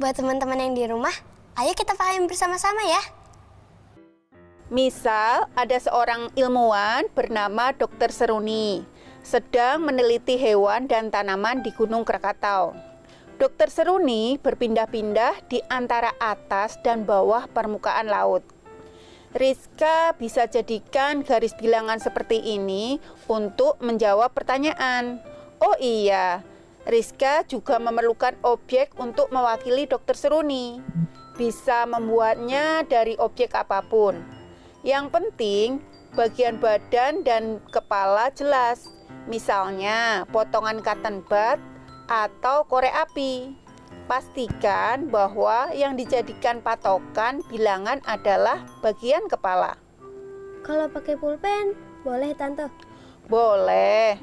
Buat teman-teman yang di rumah, ayo kita pahami bersama-sama ya. Misal, ada seorang ilmuwan bernama Dr. Seruni sedang meneliti hewan dan tanaman di Gunung Krakatau. Dr. Seruni berpindah-pindah di antara atas dan bawah permukaan laut. Rizka bisa jadikan garis bilangan seperti ini untuk menjawab pertanyaan. Oh iya, Rizka juga memerlukan objek untuk mewakili Dr. Seruni. Bisa membuatnya dari objek apapun. Yang penting, bagian badan dan kepala jelas. Misalnya, potongan cotton bud atau korek api. Pastikan bahwa yang dijadikan patokan bilangan adalah bagian kepala. Kalau pakai pulpen, boleh Tante? Boleh.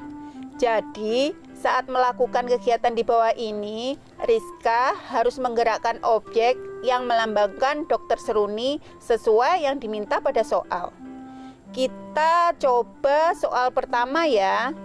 Jadi, saat melakukan kegiatan di bawah ini, Rizka harus menggerakkan objek yang melambangkan Dr. Seruni sesuai yang diminta pada soal. Kita coba soal pertama ya.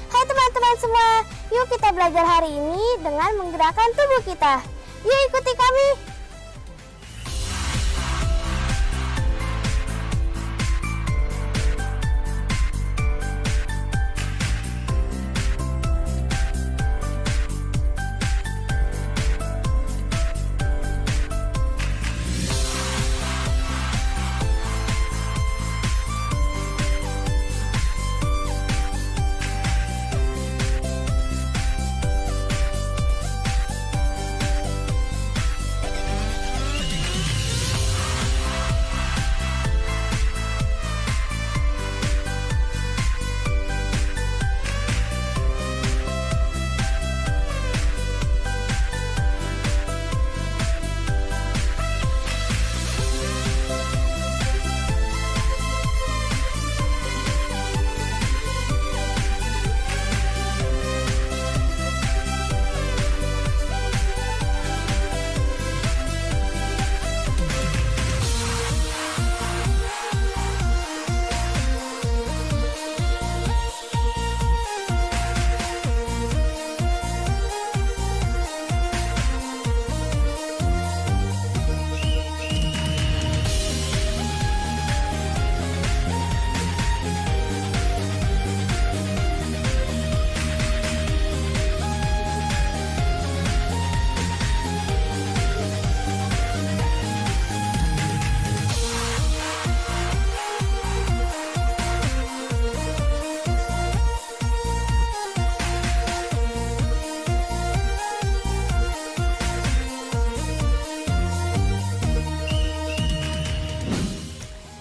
Hai teman-teman semua, yuk kita belajar hari ini dengan menggerakkan tubuh kita. Yuk ikuti kami.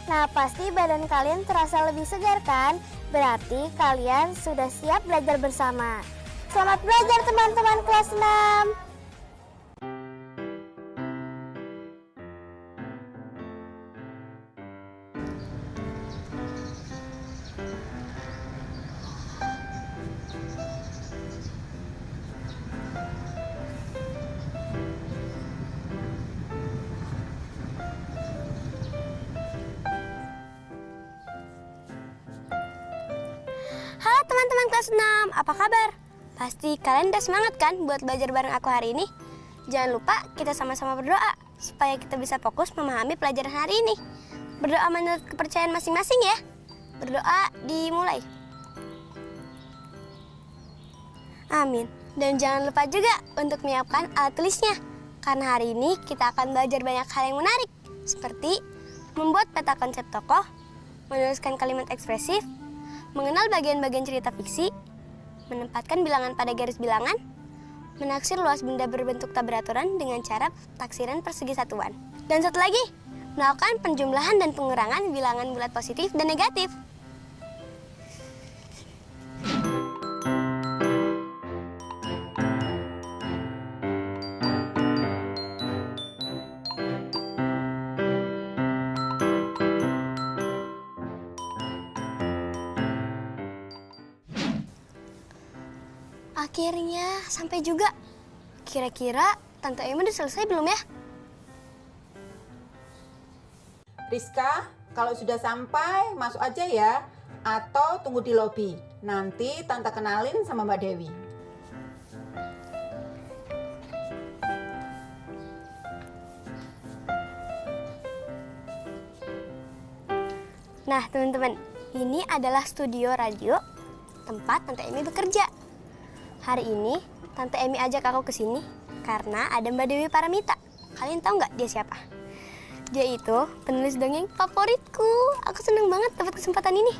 Nah, pasti badan kalian terasa lebih segar kan? Berarti kalian sudah siap belajar bersama. Selamat belajar teman-teman kelas 6. Halo teman-teman kelas 6, apa kabar? Pasti kalian udah semangat kan buat belajar bareng aku hari ini? jangan lupa kita sama-sama berdoa supaya kita bisa fokus memahami pelajaran hari ini. Berdoa menurut kepercayaan masing-masing ya. Berdoa dimulai. Amin. Dan jangan lupa juga untuk menyiapkan alat tulisnya. Karena hari ini kita akan belajar banyak hal yang menarik. Seperti membuat peta konsep tokoh, menuliskan kalimat ekspresif, mengenal bagian-bagian cerita fiksi, menempatkan bilangan pada garis bilangan, menaksir luas benda berbentuk tak beraturan dengan cara taksiran persegi satuan. Dan satu lagi, melakukan penjumlahan dan pengurangan bilangan bulat positif dan negatif. Akhirnya sampai juga. Kira-kira Tante Emi udah selesai belum ya? Rizka, kalau sudah sampai masuk aja ya. Atau tunggu di lobi. Nanti Tante kenalin sama Mbak Dewi. Nah teman-teman, ini adalah studio radio tempat Tante Emi bekerja. Hari ini Tante Emi ajak aku ke sini karena ada Mbak Dewi Paramita. Kalian tahu nggak dia siapa? Dia itu penulis dongeng favoritku. Aku seneng banget dapat kesempatan ini.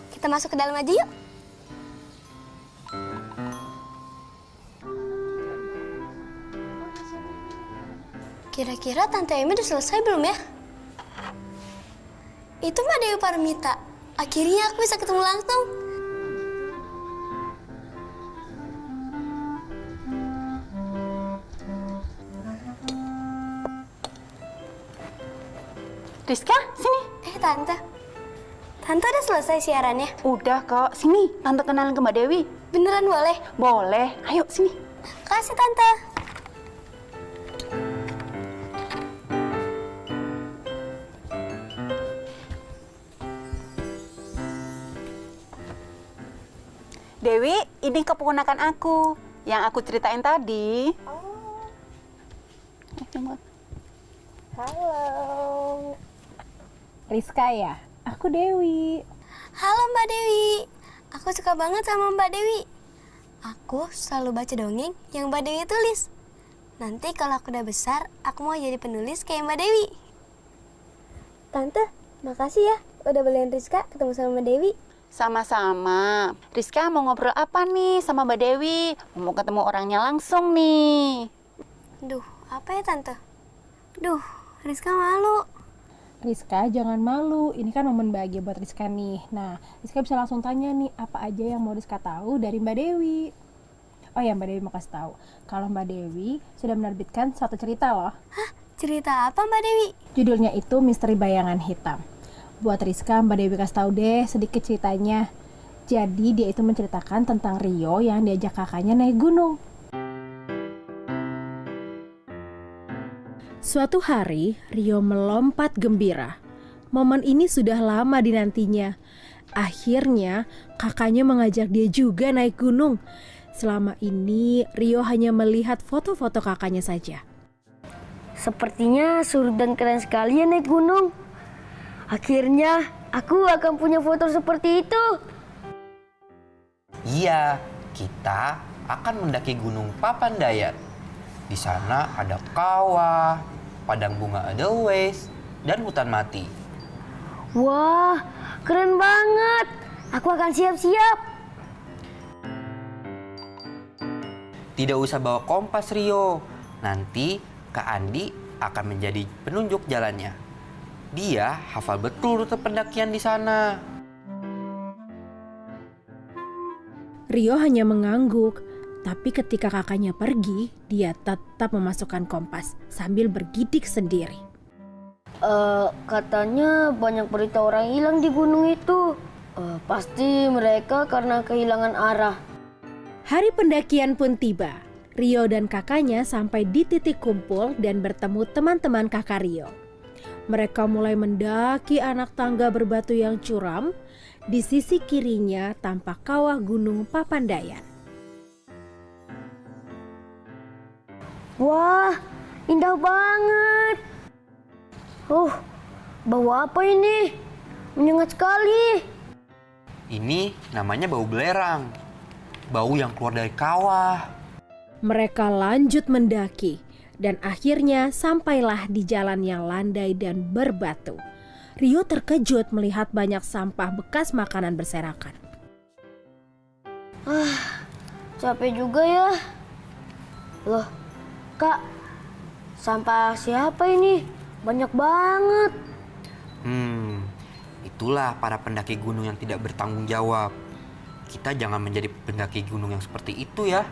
Kita masuk ke dalam aja yuk. Kira-kira Tante Emi udah selesai belum ya? Itu Mbak Dewi Paramita. Akhirnya aku bisa ketemu langsung. Rizka, sini. Tante. Tante udah selesai siarannya? Udah kok, sini. Tante kenalin ke Mbak Dewi. Beneran boleh? Boleh, ayo sini. Kasih Tante. Dewi, ini keponakan aku. Yang aku ceritain tadi. Halo. Rizka ya? Aku Dewi. Halo Mbak Dewi. Aku suka banget sama Mbak Dewi. Aku selalu baca dongeng yang Mbak Dewi tulis. Nanti kalau aku udah besar, aku mau jadi penulis kayak Mbak Dewi. Tante, makasih ya udah bolehin Rizka ketemu sama Mbak Dewi. Sama-sama. Rizka mau ngobrol apa nih sama Mbak Dewi? Mau ketemu orangnya langsung nih. Duh, apa ya Tante? Duh, Rizka malu. Rizka jangan malu, ini kan momen bahagia buat Rizka nih. Nah, Rizka bisa langsung tanya nih, apa aja yang mau Rizka tahu dari Mbak Dewi. Oh ya, Mbak Dewi mau kasih tahu, kalau Mbak Dewi sudah menerbitkan satu cerita loh. Hah? Cerita apa Mbak Dewi? Judulnya itu Misteri Bayangan Hitam. Buat Rizka, Mbak Dewi kasih tahu deh sedikit ceritanya. Jadi dia itu menceritakan tentang Rio yang diajak kakaknya naik gunung. Suatu hari, Rio melompat gembira. Momen ini sudah lama dinantinya. Akhirnya, kakaknya mengajak dia juga naik gunung. Selama ini, Rio hanya melihat foto-foto kakaknya saja. Sepertinya seru dan keren sekali ya naik gunung. Akhirnya, aku akan punya foto seperti itu. Iya, kita akan mendaki Gunung Papandayan. Di sana ada kawah, padang bunga edelweiss, dan hutan mati. Wah, keren banget. Aku akan siap-siap. Tidak usah bawa kompas, Rio. Nanti Kak Andi akan menjadi penunjuk jalannya. Dia hafal betul rute pendakian di sana. Rio hanya mengangguk, tapi ketika kakaknya pergi, dia tetap memasukkan kompas sambil bergidik sendiri. Katanya banyak berita orang hilang di gunung itu. Pasti mereka karena kehilangan arah. Hari pendakian pun tiba. Rio dan kakaknya sampai di titik kumpul dan bertemu teman-teman kakak Rio. Mereka mulai mendaki anak tangga berbatu yang curam. Di sisi kirinya tampak kawah Gunung Papandayan. Wah, indah banget. Bau apa ini? Menyengat sekali. Ini namanya bau belerang. Bau yang keluar dari kawah. Mereka lanjut mendaki dan akhirnya sampailah di jalan yang landai dan berbatu. Rio terkejut melihat banyak sampah bekas makanan berserakan. Capek juga ya. Loh, Kak, sampah siapa ini? Banyak banget. Itulah para pendaki gunung yang tidak bertanggung jawab. Kita jangan menjadi pendaki gunung yang seperti itu ya.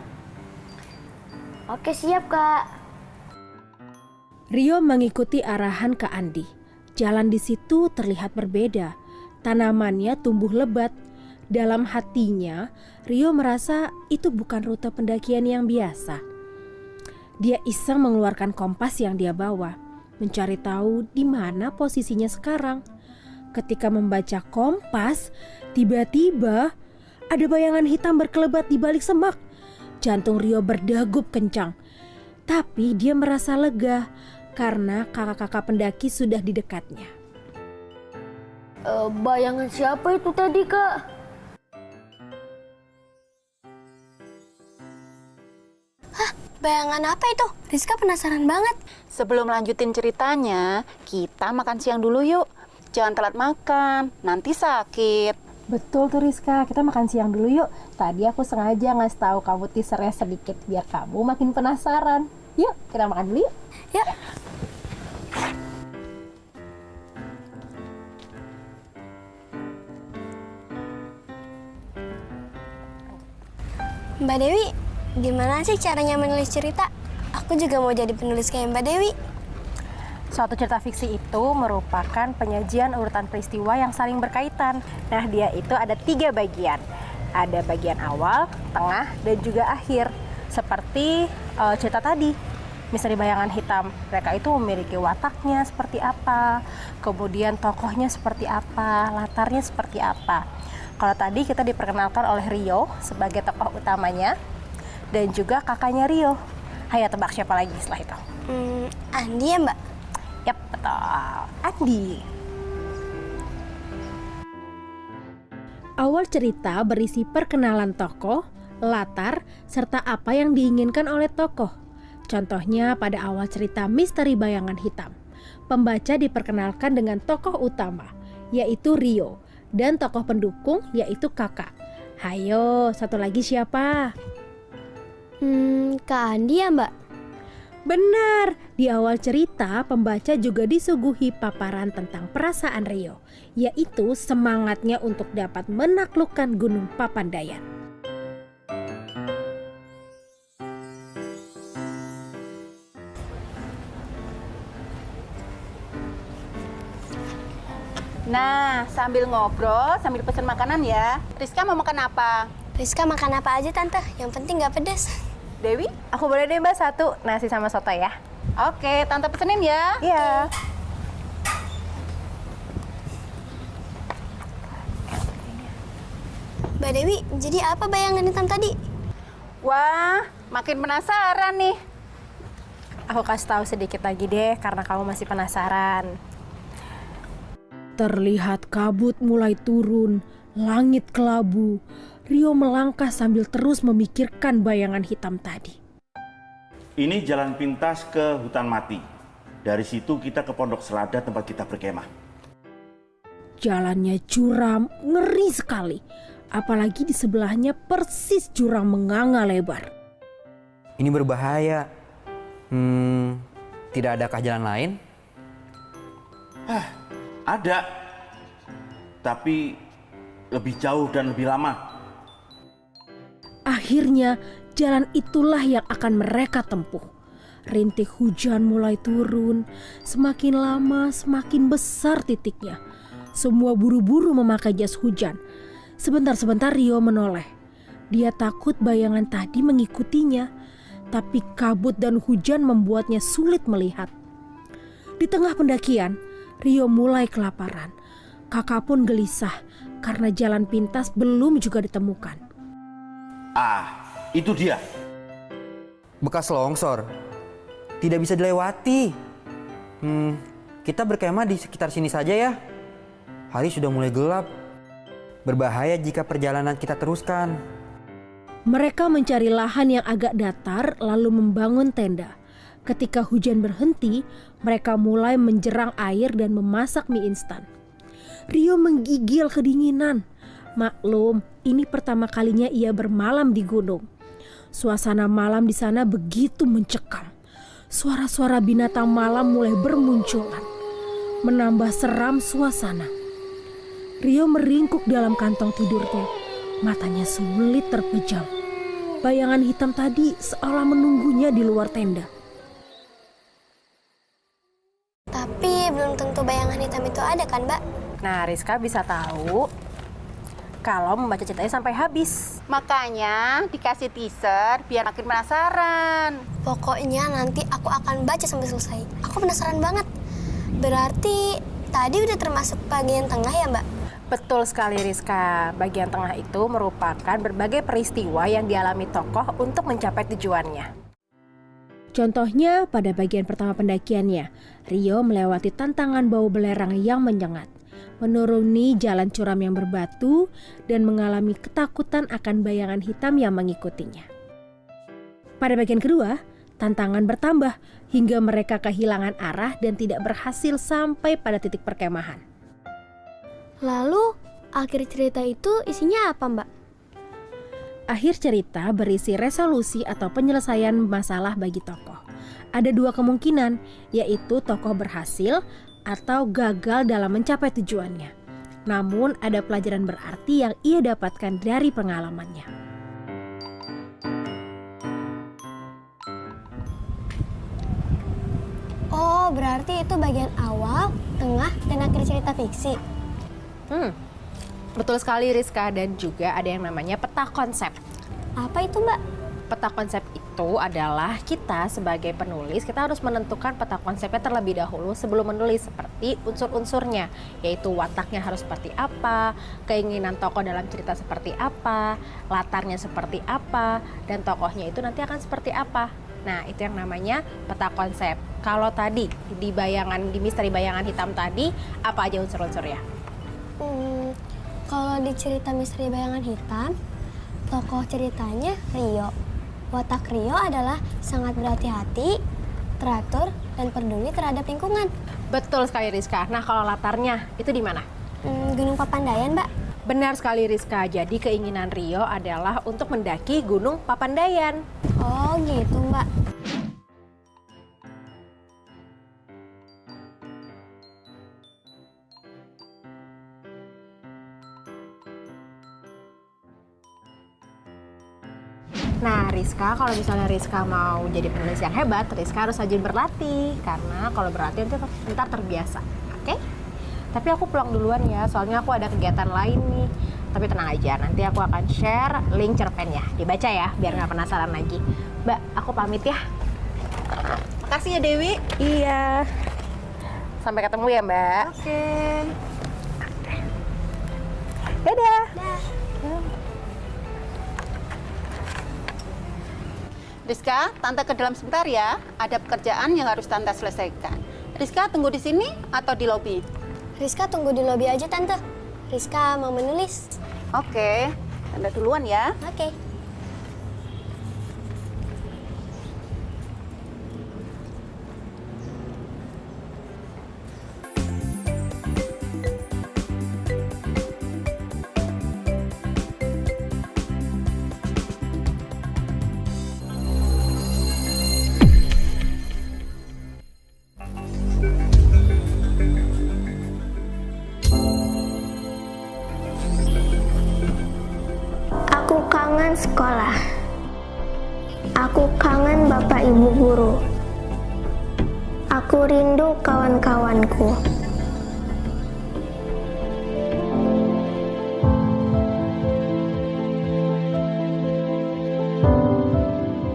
Oke, siap, Kak. Rio mengikuti arahan Kak Andi. Jalan di situ terlihat berbeda. Tanamannya tumbuh lebat. Dalam hatinya, Rio merasa itu bukan rute pendakian yang biasa. Dia iseng mengeluarkan kompas yang dia bawa, mencari tahu di mana posisinya sekarang. Ketika membaca kompas, tiba-tiba ada bayangan hitam berkelebat di balik semak. Jantung Rio berdegup kencang. Tapi dia merasa lega karena kakak-kakak pendaki sudah di dekatnya. Bayangan siapa itu tadi, Kak? Bayangan apa itu? Rizka penasaran banget. Sebelum lanjutin ceritanya, kita makan siang dulu yuk. Jangan telat makan, nanti sakit. Betul tuh Rizka, kita makan siang dulu yuk. Tadi aku sengaja ngasih tahu kamu teasernya sedikit biar kamu makin penasaran. Yuk, kita makan dulu yuk. Yuk. Mbak Dewi, gimana sih caranya menulis cerita? Aku juga mau jadi penulis kayak Mbak Dewi. Suatu cerita fiksi itu merupakan penyajian urutan peristiwa yang saling berkaitan. Nah, dia itu ada 3 bagian. Ada bagian awal, tengah, dan juga akhir. Seperti cerita tadi, Misteri Bayangan Hitam. Mereka itu memiliki wataknya seperti apa, kemudian tokohnya seperti apa, latarnya seperti apa. Kalau tadi kita diperkenalkan oleh Rio sebagai tokoh utamanya, dan juga kakaknya Rio. Hayo tebak siapa lagi setelah itu? Andi ya Mbak? Yap, betul. Andi. Awal cerita berisi perkenalan tokoh, latar, serta apa yang diinginkan oleh tokoh. Contohnya pada awal cerita Misteri Bayangan Hitam. Pembaca diperkenalkan dengan tokoh utama, yaitu Rio, dan tokoh pendukung yaitu kakak. Hayo, satu lagi siapa? Kak Andi ya Mbak? Benar, di awal cerita pembaca juga disuguhi paparan tentang perasaan Rio, yaitu semangatnya untuk dapat menaklukkan Gunung Papandayan. Nah, sambil ngobrol, sambil pesen makanan ya. Rizka mau makan apa? Rizka makan apa aja Tante, yang penting gak pedas. Dewi? Aku boleh deh Mbak satu nasi sama soto ya. Oke, Tante pesenin ya. Iya. Mbak Dewi, jadi apa bayangan hitam tadi? Wah, makin penasaran nih. Aku kasih tahu sedikit lagi deh karena kamu masih penasaran. Terlihat kabut mulai turun, langit kelabu. Rio melangkah sambil terus memikirkan bayangan hitam tadi. Ini jalan pintas ke hutan mati. Dari situ kita ke Pondok Selada tempat kita berkemah. Jalannya curam, ngeri sekali. Apalagi di sebelahnya persis jurang menganga lebar. Ini berbahaya. Tidak adakah jalan lain? Ada, tapi lebih jauh dan lebih lama. Akhirnya jalan itulah yang akan mereka tempuh. Rintik hujan mulai turun, semakin lama semakin besar titiknya. Semua buru-buru memakai jas hujan. Sebentar-sebentar Rio menoleh. Dia takut bayangan tadi mengikutinya, tapi kabut dan hujan membuatnya sulit melihat. Di tengah pendakian, Rio mulai kelaparan. Kakak pun gelisah karena jalan pintas belum juga ditemukan. Itu dia. Bekas longsor. tidak bisa dilewati. Kita berkemah di sekitar sini saja ya. Hari sudah mulai gelap. Berbahaya jika perjalanan kita teruskan. Mereka mencari lahan yang agak datar lalu membangun tenda. Ketika hujan berhenti, mereka mulai menjerang air dan memasak mie instan. Rio menggigil kedinginan. Maklum, ini pertama kalinya ia bermalam di gunung. Suasana malam di sana begitu mencekam. Suara-suara binatang malam mulai bermunculan, menambah seram suasana. Rio meringkuk dalam kantong tidurnya. Matanya sulit terpejam. Bayangan hitam tadi seolah menunggunya di luar tenda. Tapi belum tentu bayangan hitam itu ada kan, Mbak? Nah, Rizka bisa tahu kalau membaca ceritanya sampai habis. Makanya dikasih teaser biar makin penasaran. Pokoknya nanti aku akan baca sampai selesai. Aku penasaran banget. Berarti tadi udah termasuk bagian tengah ya, Mbak? Betul sekali Rizka, bagian tengah itu merupakan berbagai peristiwa yang dialami tokoh untuk mencapai tujuannya. Contohnya pada bagian pertama pendakiannya, Rio melewati tantangan bau belerang yang menyengat, menuruni jalan curam yang berbatu, dan mengalami ketakutan akan bayangan hitam yang mengikutinya. Pada bagian kedua, tantangan bertambah hingga mereka kehilangan arah dan tidak berhasil sampai pada titik perkemahan. Lalu, akhir cerita itu isinya apa, Mbak? Akhir cerita berisi resolusi atau penyelesaian masalah bagi tokoh. Ada dua kemungkinan, yaitu tokoh berhasil atau gagal dalam mencapai tujuannya. Namun ada pelajaran berarti yang ia dapatkan dari pengalamannya. Oh, berarti itu bagian awal, tengah, dan akhir cerita fiksi. Betul sekali Rizka, dan juga ada yang namanya peta konsep. Apa itu, Mbak? Peta konsep itu adalah kita sebagai penulis, kita harus menentukan peta konsepnya terlebih dahulu sebelum menulis, seperti unsur-unsurnya, yaitu wataknya harus seperti apa, keinginan tokoh dalam cerita seperti apa, latarnya seperti apa, dan tokohnya itu nanti akan seperti apa. Nah, itu yang namanya peta konsep. Kalau tadi di misteri bayangan hitam tadi, apa aja unsur-unsurnya? Kalau di cerita misteri bayangan hitam, tokoh ceritanya Rio. Watak Rio adalah sangat berhati-hati, teratur, dan peduli terhadap lingkungan. Betul sekali Rizka. Nah, kalau latarnya itu di mana? Gunung Papandayan, Mbak. Benar sekali Rizka. Jadi keinginan Rio adalah untuk mendaki Gunung Papandayan. Oh, gitu, Mbak. Nah, Rizka, kalau misalnya Rizka mau jadi penulis yang hebat, Rizka harus rajin berlatih. Karena kalau berlatih ntar terbiasa, oke? Tapi aku pulang duluan ya, soalnya aku ada kegiatan lain nih. Tapi tenang aja, nanti aku akan share link cerpennya. Dibaca ya, biar nggak penasaran lagi. Mbak, aku pamit ya. Makasih ya Dewi. Iya. Sampai ketemu ya, Mbak. Oke. Dadah. Rizka, Tante ke dalam sebentar ya. Ada pekerjaan yang harus Tante selesaikan. Rizka tunggu di sini atau di lobi? Rizka tunggu di lobi aja, Tante. Rizka mau menulis. Oke, Tante duluan ya. Oke. Aku kangen sekolah. Aku kangen Bapak Ibu guru. Aku rindu kawan-kawanku.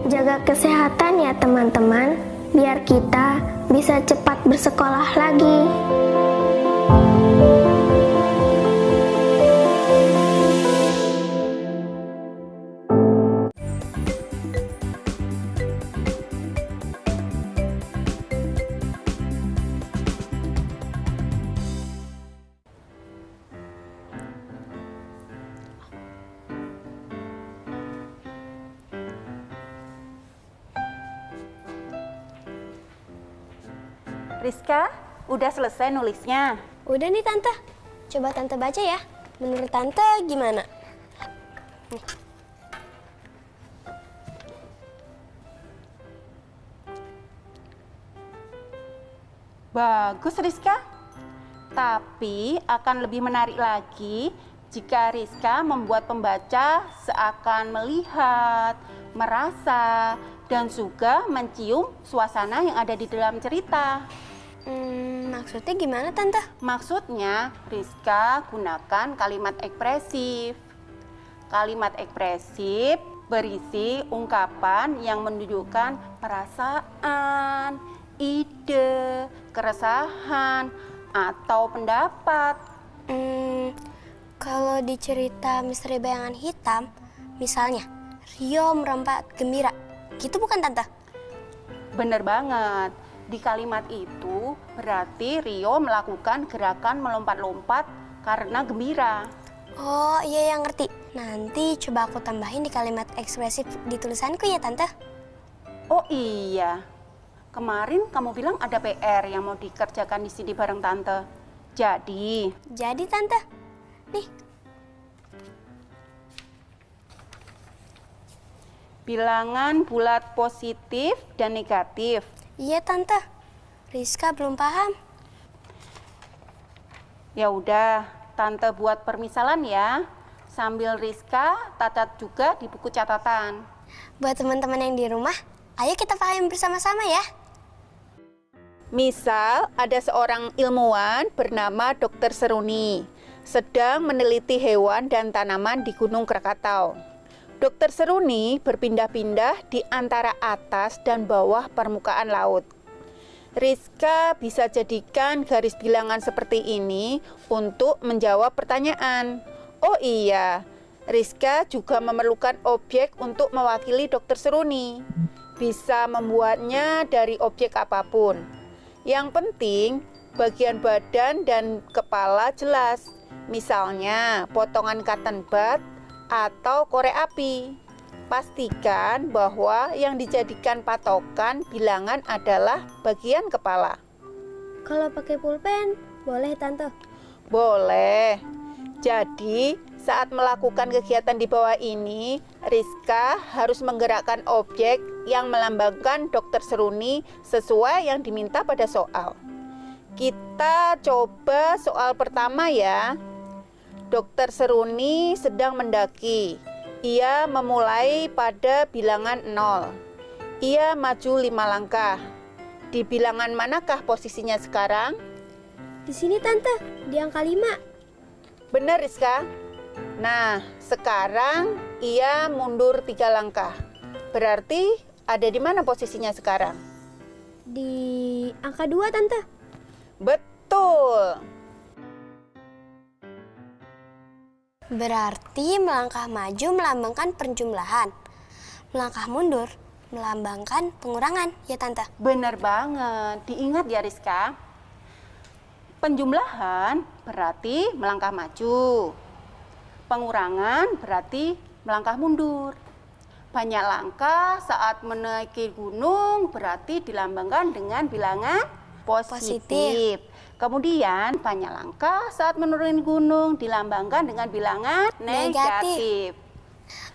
Jaga kesehatan ya teman-teman, biar kita bisa cepat bersekolah lagi. Rizka, udah selesai nulisnya? Udah nih Tante. Coba Tante baca ya. Menurut Tante gimana? Nih. Bagus Rizka. Tapi akan lebih menarik lagi jika Rizka membuat pembaca seakan melihat, merasa, dan juga mencium suasana yang ada di dalam cerita. Maksudnya gimana Tante? Maksudnya, Rizka gunakan kalimat ekspresif. Kalimat ekspresif berisi ungkapan yang menunjukkan perasaan, ide, keresahan, atau pendapat. Kalau di cerita Misteri Bayangan Hitam, misalnya Rio merempat gembira, gitu bukan Tante? Bener banget. Di kalimat itu berarti Rio melakukan gerakan melompat-lompat karena gembira. Oh iya yang ngerti. Nanti coba aku tambahin di kalimat ekspresif di tulisanku ya Tante. Oh iya, kemarin kamu bilang ada PR yang mau dikerjakan di sini bareng Tante. Jadi Tante, nih. Bilangan bulat positif dan negatif. Iya Tante, Rizka belum paham. Ya udah, Tante buat permisalan ya. Sambil Rizka catat juga di buku catatan. Buat teman-teman yang di rumah, ayo kita pahami bersama-sama ya. Misal ada seorang ilmuwan bernama Dr. Seruni sedang meneliti hewan dan tanaman di Gunung Krakatau. Dr. Seruni berpindah-pindah di antara atas dan bawah permukaan laut. Rizka bisa jadikan garis bilangan seperti ini untuk menjawab pertanyaan. Oh iya, Rizka juga memerlukan objek untuk mewakili Dr. Seruni. Bisa membuatnya dari objek apapun. Yang penting, bagian badan dan kepala jelas. Misalnya, potongan cotton bud atau korek api. Pastikan bahwa yang dijadikan patokan bilangan adalah bagian kepala. Kalau pakai pulpen, boleh Tante? Boleh. Jadi, saat melakukan kegiatan di bawah ini, Rizka harus menggerakkan objek yang melambangkan Dr. Seruni sesuai yang diminta pada soal. Kita coba soal pertama ya. Dr. Seruni sedang mendaki. Ia memulai pada bilangan 0. Ia maju 5 langkah. Di bilangan manakah posisinya sekarang? Di sini Tante, di angka 5. Benar Rizka. Nah, sekarang ia mundur 3 langkah. Berarti ada di mana posisinya sekarang? Di angka 2 Tante. Betul. Berarti melangkah maju melambangkan penjumlahan. Melangkah mundur melambangkan pengurangan, ya Tante? Benar banget. Diingat ya Rizka. Penjumlahan berarti melangkah maju. Pengurangan berarti melangkah mundur. Banyak langkah saat menaiki gunung berarti dilambangkan dengan bilangan positif. Kemudian banyak langkah saat menuruni gunung dilambangkan dengan bilangan negatif.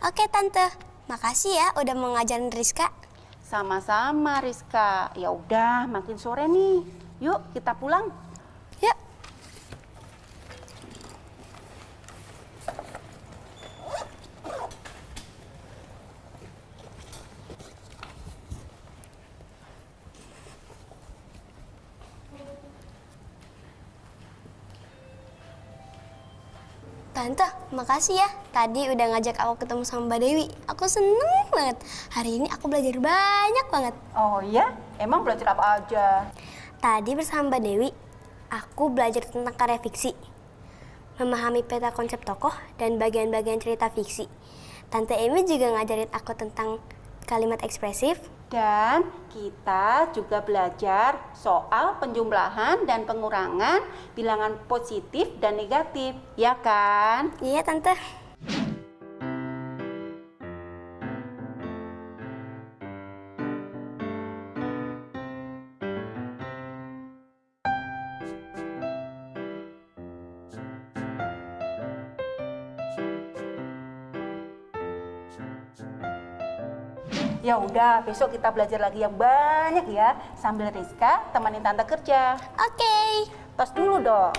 Oke Tante, makasih ya udah mau ngajarin Rizka. Sama-sama Rizka. Ya udah, makin sore nih. Yuk kita pulang. Yuk. Tante, makasih ya. Tadi udah ngajak aku ketemu sama Mbak Dewi. Aku seneng banget. Hari ini aku belajar banyak banget. Oh iya? Emang belajar apa aja? Tadi bersama Mbak Dewi, aku belajar tentang karya fiksi. Memahami peta konsep tokoh dan bagian-bagian cerita fiksi. Tante Emi juga ngajarin aku tentang kalimat ekspresif. Dan kita juga belajar soal penjumlahan dan pengurangan bilangan positif dan negatif, ya kan? Iya, Tante. Ya udah, besok kita belajar lagi yang banyak ya. Sambil Rizka temenin tante kerja. Oke. Tos dulu dong.